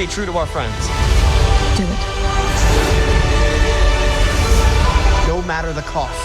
stay true to our friends. Do it. No matter the cost.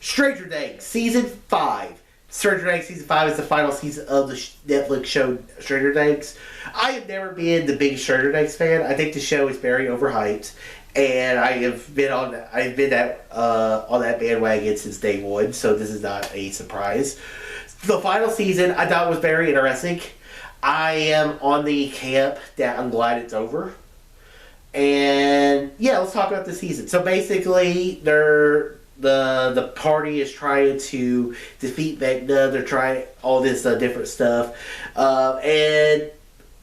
Stranger Things Season 5. Stranger Things Season 5 is the final season of the Netflix show Stranger Things. I have never been the biggest Stranger Things fan. I think the show is very overhyped, and I've been on that bandwagon since day one. So this is not a surprise. The final season I thought was very interesting. I am on the camp that I'm glad it's over. And yeah, let's talk about the season. So basically, the party is trying to defeat Vecna. They're trying all this different stuff, and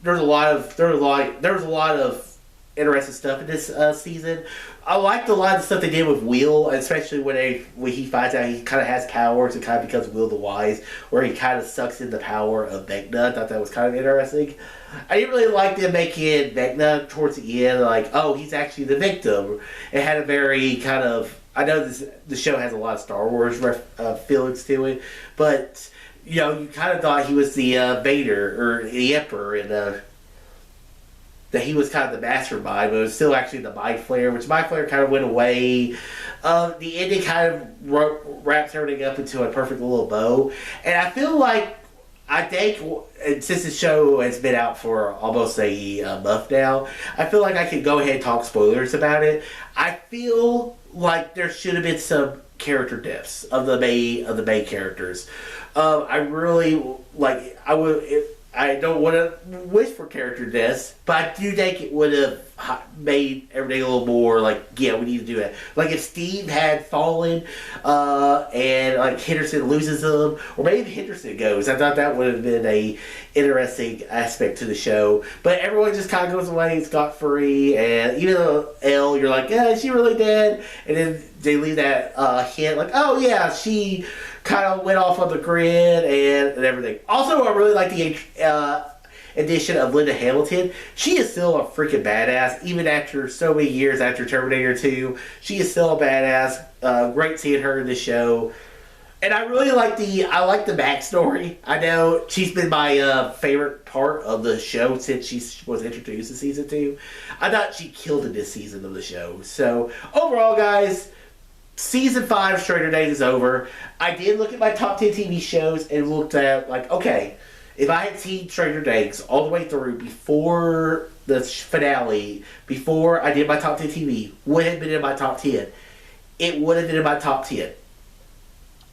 there's a lot of interesting stuff in this season. I liked a lot of the stuff they did with Will, especially when he finds out he kind of has powers and kind of becomes Will the Wise, where he kind of sucks in the power of Vecna. I thought that was kind of interesting. I didn't really like them making Vecna towards the end, like, oh, he's actually the victim. It had a very kind of, I know the show has a lot of Star Wars feelings to it, but you kind of thought he was the Vader or the Emperor, and that he was kind of the mastermind, but it was still actually the Mind Flayer, which Mind Flayer kind of went away. The ending kind of wraps everything up into a perfect little bow, and I feel like, since the show has been out for almost a month now, I feel like I can go ahead and talk spoilers about it. I feel like there should have been some character deaths of the main characters. I really like. I don't want to wish for character deaths, but I do think it would have made everything a little more like, yeah, we need to do that. Like if Steve had fallen, and like Henderson loses him, or maybe Henderson goes. I thought that would have been a interesting aspect to the show. But everyone just kind of goes away scot-free, and even though Elle, you're like, yeah, is she really dead? And then they leave that hint, like, oh yeah, she kind of went off on the grid and everything. Also, I really like the addition of Linda Hamilton. She is still a freaking badass, even after so many years after Terminator 2. She is still a badass. Great seeing her in the show. And I really like the backstory. I know she's been my favorite part of the show since she was introduced in season 2. I thought she killed in this season of the show. So, overall, guys, Season 5 of Stranger Things is over. I did look at my top 10 TV shows and looked at, like, okay, if I had seen Stranger Things all the way through before the finale, before I did my top 10 TV, would have been in my top 10. It would have been in my top 10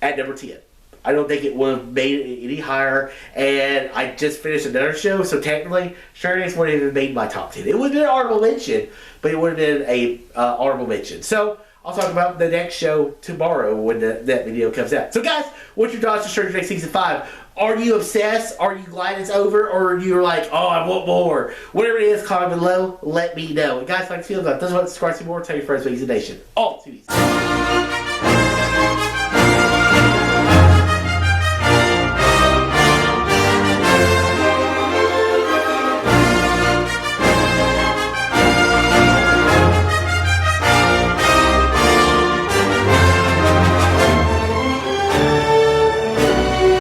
at number 10. I don't think it would have made it any higher, and I just finished another show, so technically, Stranger Things wouldn't have made my top 10. It would have been an honorable mention, but it would have been a honorable mention. So, I'll talk about the next show tomorrow when that video comes out. So guys, what's your thoughts on Stranger Things Season 5? Are you obsessed? Are you glad it's over? Or are you like, oh, I want more? Whatever it is, comment below. Let me know. And guys, like to feel about it. Doesn't want to subscribe to more. Tell your friends, Nation. All 2 Easy.